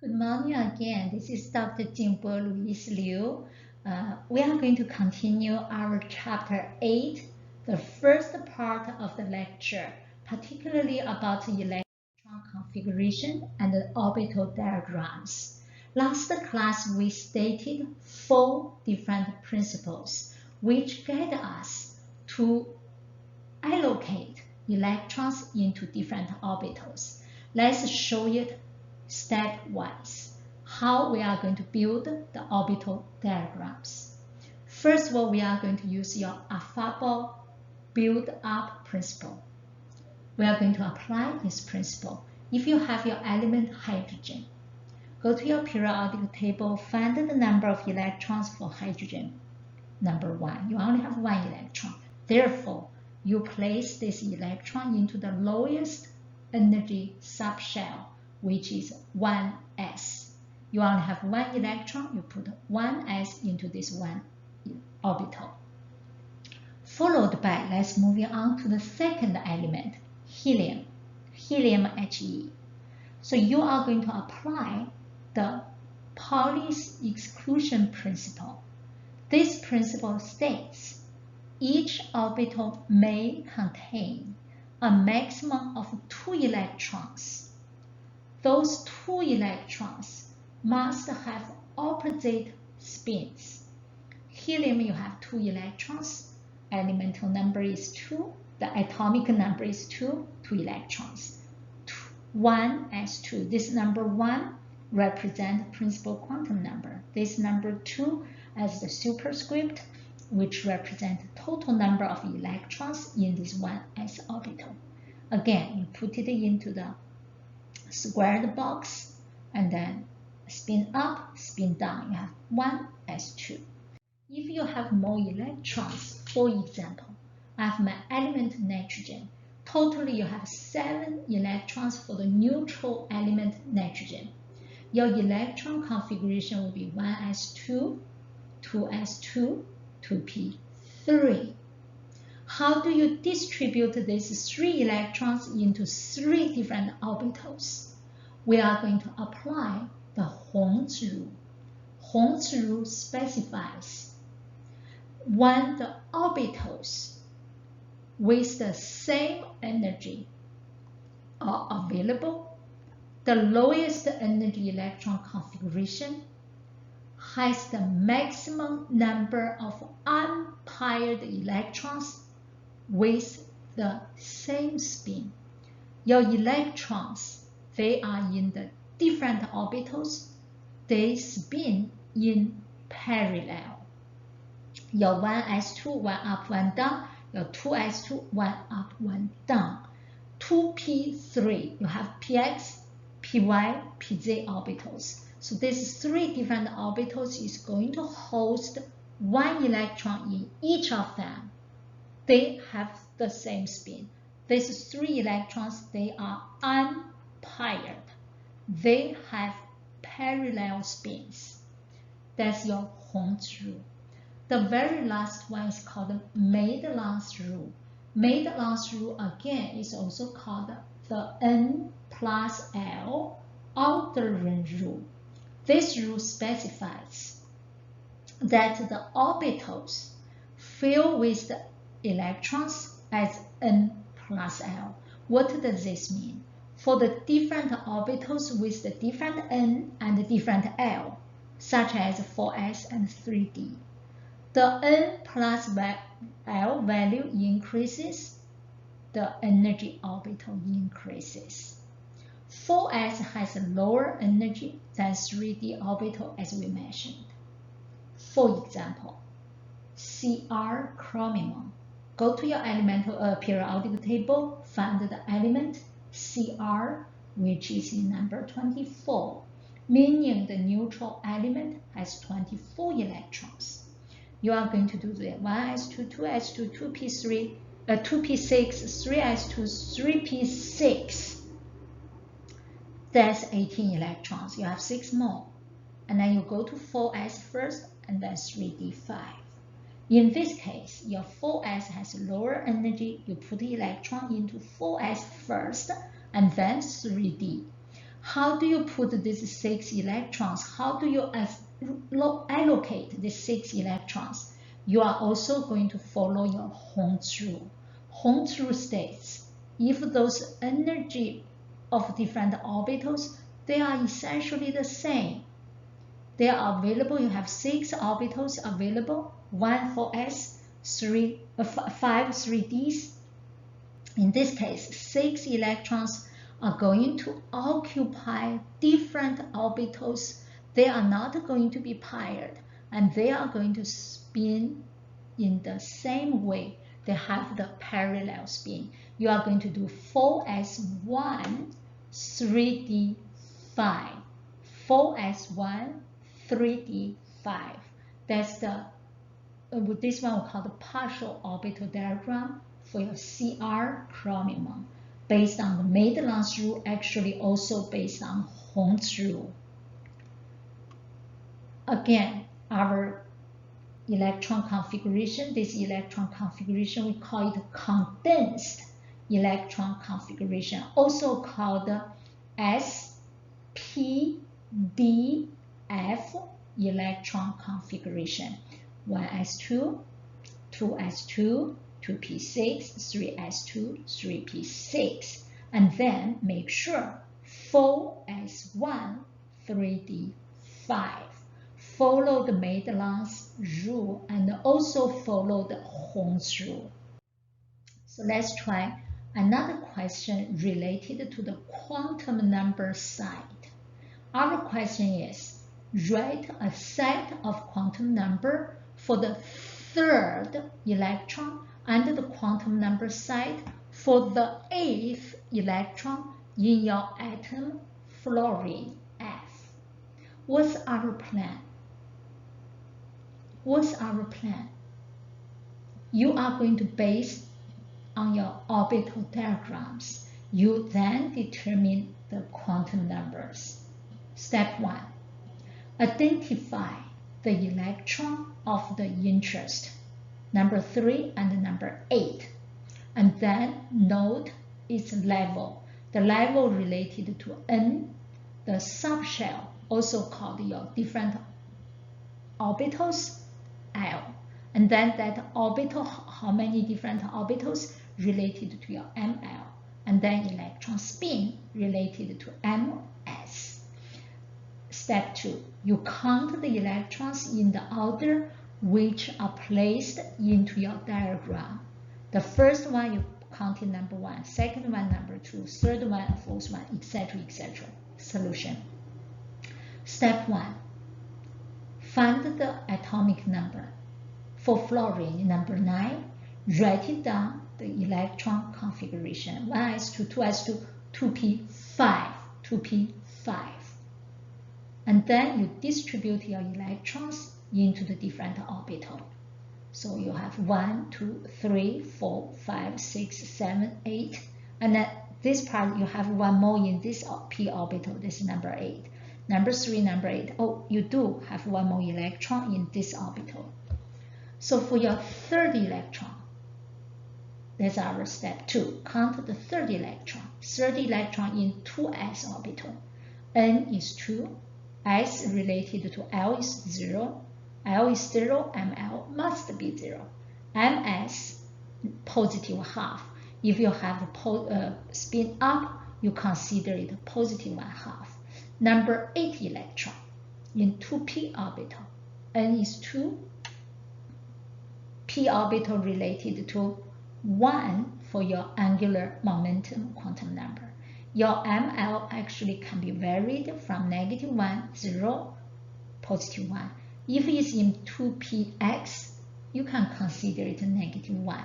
Good morning again. This is Dr. Jingbo Louise Liu. We are going to continue our chapter 8, the first part of the lecture, particularly about electron configuration and the orbital diagrams. Last class, we stated 4 different principles which guide us to allocate electrons into different orbitals. Let's show it stepwise how we are going to build the orbital diagrams. First of all, we are going to use your affable build-up principle. We are going to apply this principle. If you have your element hydrogen, go to your periodic table, find the number of electrons for hydrogen. Number 1, you only have 1 electron. Therefore, you place this electron into the lowest energy subshell, which is 1s. You only have 1 electron, you put 1s into this 1 orbital. Followed by, let's move on to the second element, helium, helium He. So you are going to apply the Pauli's exclusion principle. This principle states each orbital may contain a maximum of 2 electrons. Those 2 electrons must have opposite spins. Helium, you have 2 electrons. Elemental number is 2. The atomic number is 2 electrons. 1s2. This number 1 represents principal quantum number. This number 2 as the superscript, which represents the total number of electrons in this 1s orbital. Again, you put it into the squared box and then spin up, spin down. You have 1s2. If you have more electrons, for example, I have my element nitrogen. Totally, you have 7 electrons for the neutral element nitrogen. Your electron configuration will be 1s2, 2s2, 2p3. How do you distribute these 3 electrons into 3 different orbitals? We are going to apply the Hong's rule. Hong's rule specifies when the orbitals with the same energy are available, the lowest energy electron configuration has the maximum number of unpaired electrons with the same spin. Your electrons, they are in the different orbitals, they spin in parallel. Your 1s2, 1 up, 1 down. Your 2s2, 1 up, 1 down. 2p3, you have px, py, pz orbitals. So these 3 different orbitals is going to host 1 electron in each of them. They have the same spin. These 3 electrons, they are unpaired. They have parallel spins. That's your Hong's rule. The very last one is called Madelung's rule. Madelung's rule again is also called the N plus L Aldrin rule. This rule specifies that the orbitals fill with the electrons as N plus L. What does this mean? For the different orbitals with the different N and different L, such as 4s and 3d, the N plus L value increases, the energy orbital increases. 4s has a lower energy than 3d orbital as we mentioned. For example, Cr chromium. Go to your elemental periodic table, find the element Cr, which is in number 24, meaning the neutral element has 24 electrons. You are going to do the 1s2, 2s2, 2p3, 2p6, 3s2, 3p6. That's 18 electrons. You have 6 more. And then you go to 4s first and then 3d5. In this case, your 4s has lower energy. You put the electron into 4s first and then 3d. How do you put these 6 electrons? How do you allocate these 6 electrons? You are also going to follow your Hund's rule. Hund's rule states, if those energy of different orbitals, they are essentially the same. They are available, you have 6 orbitals available, 1 for S, 5 3Ds. In this case, 6 electrons are going to occupy different orbitals. They are not going to be paired, and they are going to spin in the same way. They have the parallel spin. You are going to do 4s1, 3d5, 4s1, 3d5. That's this one we call the partial orbital diagram for your Cr chromium, based on the Madelung's rule, actually also based on Hund's rule. Again, our electron configuration, this electron configuration, we call it condensed electron configuration, also called SPDF electron configuration. 1s2, 2s2, 2p6, 3s2, 3p6, and then make sure 4s1, 3d5. Follow the Madelung's rule and also follow the Hund's rule. So let's try another question related to the quantum number side. Our question is, write a set of quantum number for the third electron and the quantum number side for the 8th electron in your atom fluorine F. What's our plan? What's our plan? You are going to base on your orbital diagrams. You then determine the quantum numbers. Step 1. Identify the electron of the interest, number 3 and number 8, and then note its level, the level related to N, the subshell, also called your different orbitals, L, and then that orbital, how many different orbitals related to your ML, and then electron spin related to MS. Step 2, you count the electrons in the order which are placed into your diagram. The first one you counted number 1, second one number 2, third one, fourth one, etc., etc. Solution. Step 1, find the atomic number. For fluorine, number 9, write it down, the electron configuration, 1s2, 2s2, 2p5, 2p5. And then you distribute your electrons into the different orbital. So you have 1, 2, 3, 4, 5, 6, 7, 8. And then this part, you have one more in this p orbital. This is number 8. Number 3, number 8. Oh, you do have one more electron in this orbital. So for your third electron, that's our step 2. Count the third electron. Third electron in 2s orbital. N is 2. S related to L is 0. L is 0. ML must be 0. MS, positive half. If you have a spin up, you consider it positive 1/2. Number 8 electron in 2p orbital. N is 2. P orbital related to 1 for your angular momentum quantum number. Your ML actually can be varied from -1, 0, +1. If it's in 2px, you can consider it -1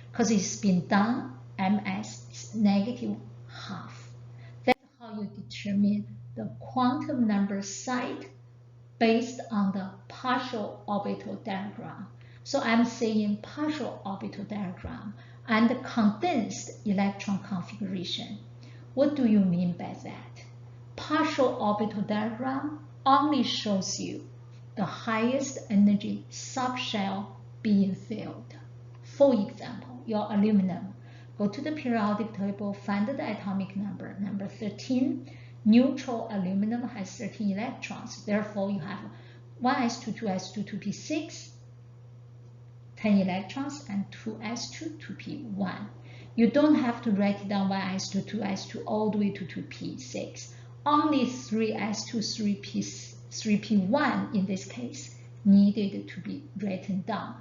because it's spin down, MS is -1/2. That's how you determine the quantum number site based on the partial orbital diagram. So I'm saying partial orbital diagram and the condensed electron configuration. What do you mean by that? Partial orbital diagram only shows you the highest energy subshell being filled. For example, your aluminum. Go to the periodic table, find the atomic number, number 13. Neutral aluminum has 13 electrons. Therefore, you have 1s2, 2s2, 2p6, 10 electrons, and 2s2, 2p1. You don't have to write it down 1s2, 2s2 all the way to 2p6. Only 3s2, 3p1 in this case needed to be written down.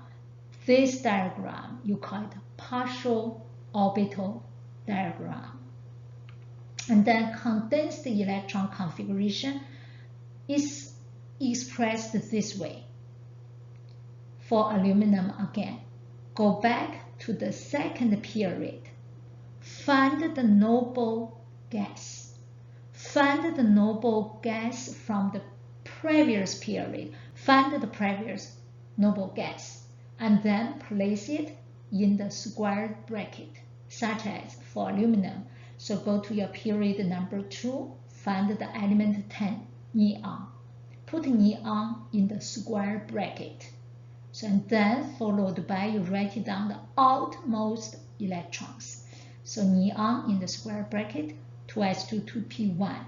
This diagram, you call it partial orbital diagram. And then condensed electron configuration is expressed this way. For aluminum again, go back to the second period. Find the noble gas. Find the noble gas from the previous period. Find the previous noble gas. And then place it in the square bracket, such as for aluminum. So go to your period number 2, find the element 10, neon. Put neon in the square bracket. So and then followed by you write down the outmost electrons. So neon in the square bracket, 2s2, 2p1.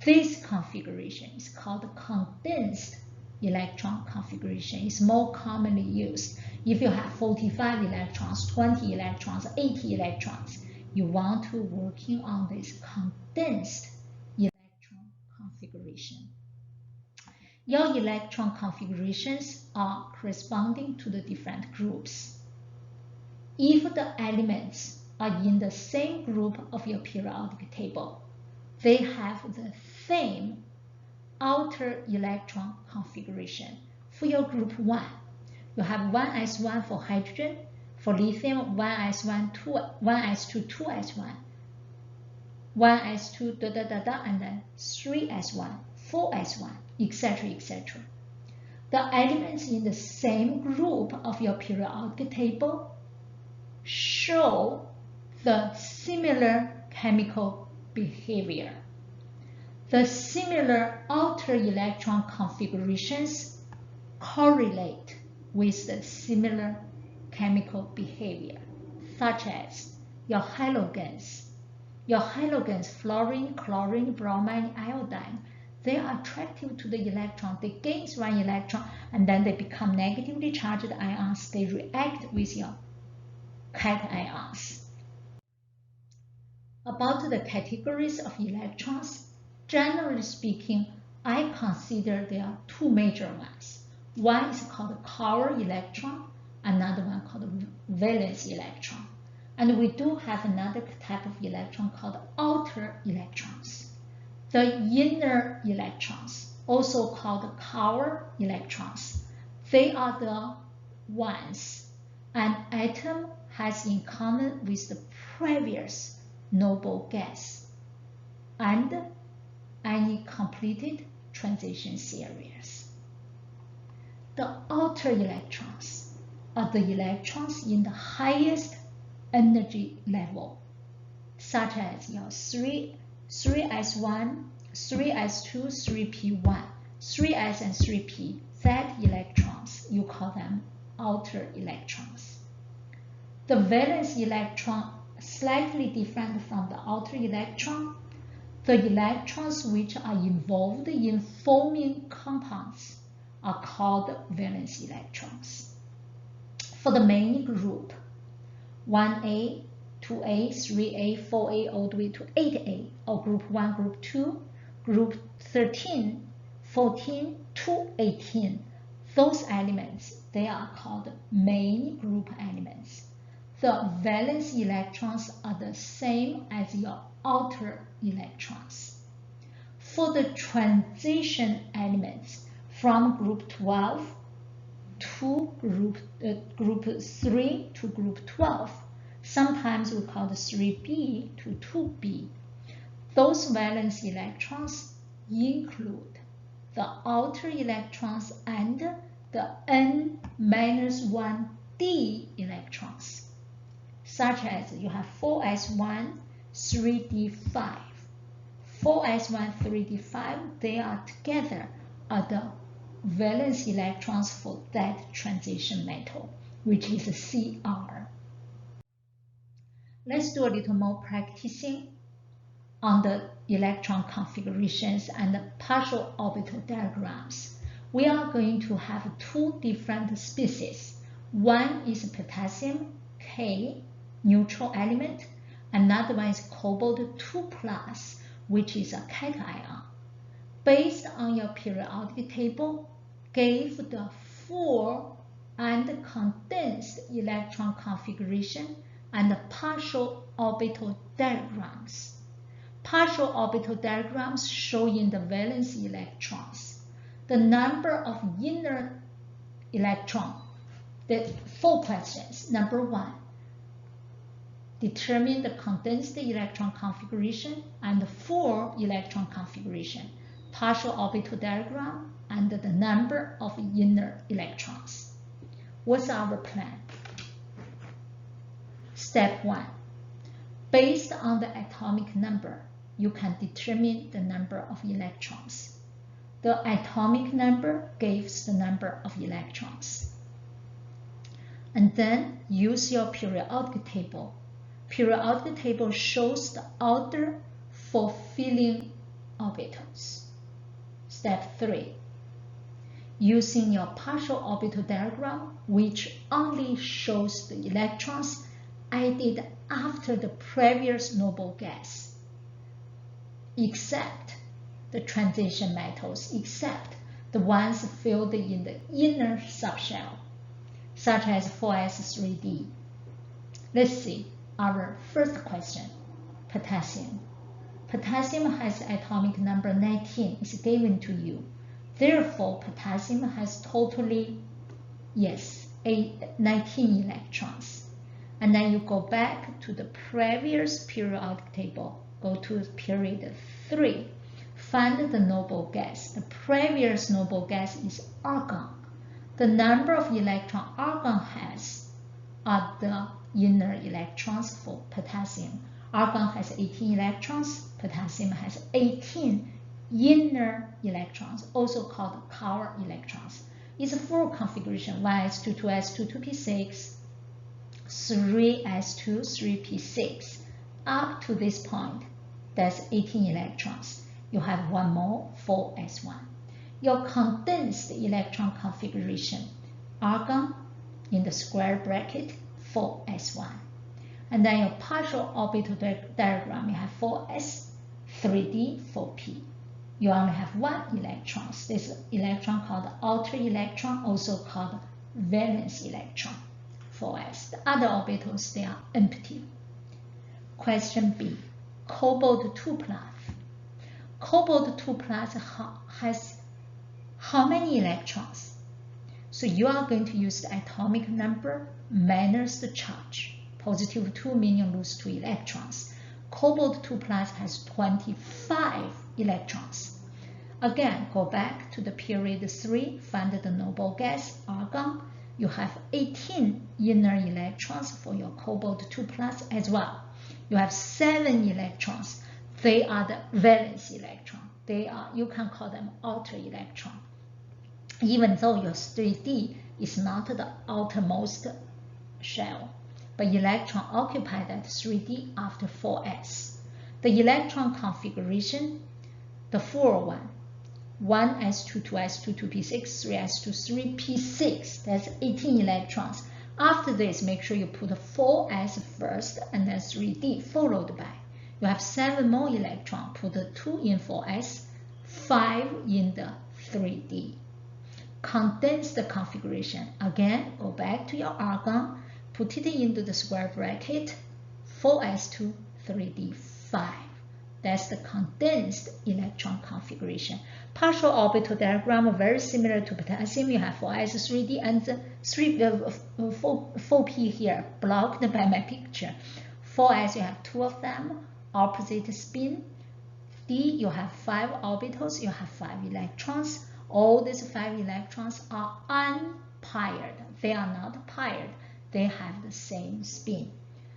This configuration is called condensed electron configuration. It's more commonly used. If you have 45 electrons, 20 electrons, 80 electrons, you want to working on this condensed electron configuration. Your electron configurations are corresponding to the different groups. If the elements are in the same group of your periodic table, they have the same outer electron configuration. For your group 1, you have 1s1 for hydrogen, for lithium 1s1, 1s2, 2s1, 1s2, and then 3s1, 4s1, etc., etc. The elements in the same group of your periodic table show the similar chemical behavior. The similar outer electron configurations correlate with the similar chemical behavior, such as your halogens. Your halogens, fluorine, chlorine, bromine, iodine, they are attractive to the electron. They gain 1 electron and then they become negatively charged ions. They react with your cations. About the categories of electrons, generally speaking, I consider there are 2 major ones. One is called core electron, another one called valence electron. And we do have another type of electron called outer electrons. The inner electrons, also called core electrons, they are the ones an atom has in common with the previous noble gas and any completed transition series. The outer electrons are the electrons in the highest energy level, such as your 3s1, 3s2, 3p1, 3s and 3p, that electrons, you call them outer electrons. The valence electron slightly different from the outer electron. The electrons which are involved in forming compounds are called valence electrons. For the main group, 1A, 2A, 3A, 4A, all the way to 8A, or group 1, group 2, group 13, 14 to 18, those elements, they are called main group elements. The valence electrons are the same as your outer electrons. For the transition elements from group 12 to group 3 to group 12, sometimes we call the 3b to 2b. Those valence electrons include the outer electrons and the n-1d electrons, such as you have 4s1, 3d5. 4s1, 3d5, they are together are the valence electrons for that transition metal, which is Cr. Let's do a little more practicing. on the electron configurations and the partial orbital diagrams, we are going to have two different species. One is potassium K neutral element. Another one is cobalt-2+, which is a cation. Based on your periodic table, gave the full and condensed electron configuration and the partial orbital diagrams. Partial orbital diagrams showing the valence electrons, the number of inner electrons. The 4 questions. Number 1, determine the condensed electron configuration and the full electron configuration, partial orbital diagram, and the number of inner electrons. What's our plan? Step 1. Based on the atomic number, you can determine the number of electrons. The atomic number gives the number of electrons. And then use your periodic table. Periodic table shows the order for filling orbitals. Step 3. Using your partial orbital diagram, which only shows the electrons added after the previous noble gas, except the transition metals, except the ones filled in the inner subshell, such as 4s3d. Let's see our first question, potassium. Potassium has atomic number 19, is given to you. Therefore, potassium has totally, 19 electrons. And then you go back to the previous periodic table, go to period 3, find the noble gas. The previous noble gas is argon. The number of electrons argon has are the inner electrons for potassium. Argon has 18 electrons, potassium has 18 inner electrons, also called core electrons. It's a full configuration, 1s2, 2s2, 2p6, 3s2, 3p6. Up to this point, that's 18 electrons. You have one more, 4s1. Your condensed electron configuration, argon in the square bracket, 4s1. And then your partial orbital diagram, you have 4s, 3d, 4p. You only have one electron. This electron called outer electron, also called valence electron, 4s. The other orbitals, they are empty. Question B, cobalt-2+. Cobalt-2+ has how many electrons? So you are going to use the atomic number minus the charge. Positive 2 meaning lose 2 electrons. Cobalt-2+ has 25 electrons. Again, go back to the period 3, find the noble gas, argon. You have 18 inner electrons for your cobalt-2+ as well. You have 7 electrons. They are the valence electron. You can call them outer electron. Even though your 3D is not the outermost shell, but electron occupy that 3D after 4s. The electron configuration, the full one, 1s2, 2s2, 2p6, 3s2, 3p6, that's 18 electrons. After this, make sure you put 4s first and then 3d followed by. You have 7 more electrons, put 2 in 4s, 5 in the 3d. Condense the configuration. Again, go back to your argon, put it into the square bracket, 4s2, 3d, 5. That's the condensed electron configuration. Partial orbital diagram very similar to potassium. You have 4s, 3d, and 4p here, blocked by my picture. 4s, you have 2 of them, opposite spin. D, you have 5 orbitals, you have 5 electrons. All these 5 electrons are unpaired. They are not paired. They have the same spin.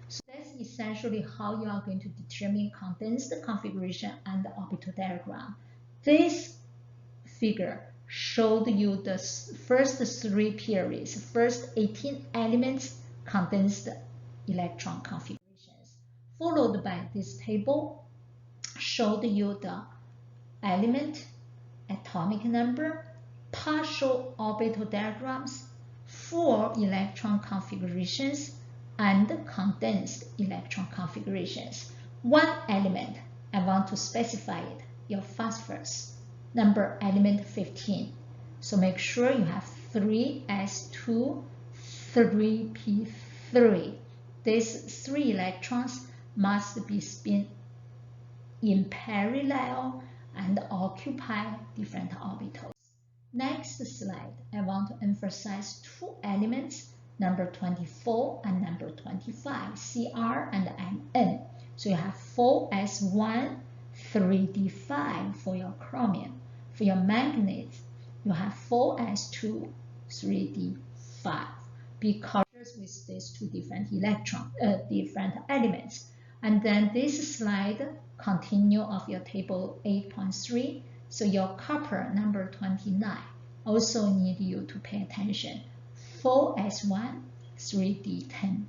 So that's essentially how you are going to determine condensed configuration and the orbital diagram. This figure showed you the first 3 periods, first 18 elements condensed electron configurations, followed by this table showed you the element, atomic number, partial orbital diagrams, full electron configurations, and condensed electron configurations. One element, I want to specify it, your phosphorus, number element 15. So make sure you have 3s2, 3p3. These 3 electrons must be spin in parallel and occupy different orbitals. Next slide, I want to emphasize 2 elements, number 24 and number 25, Cr and Mn. So you have 4s1, 3d5 for your chromium. For your manganese, you have 4s2, 3d5. Be cautious with these 2 different different elements. And then this slide continue of your table 8.3. So your copper number 29 also need you to pay attention. 4s1, 3d10.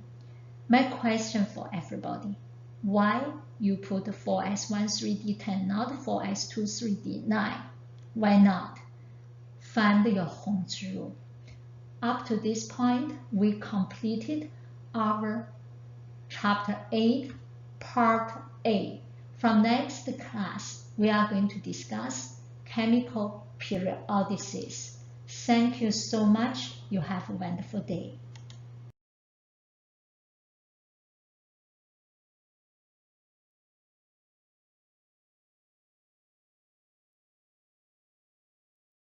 My question for everybody, why you put 4s1, 3d10, not 4s2, 3d9? Why not? Find your Holmes rule. Up to this point, we completed our Chapter 8, Part A. From next class, we are going to discuss chemical periodicities. Thank you so much. You have a wonderful day.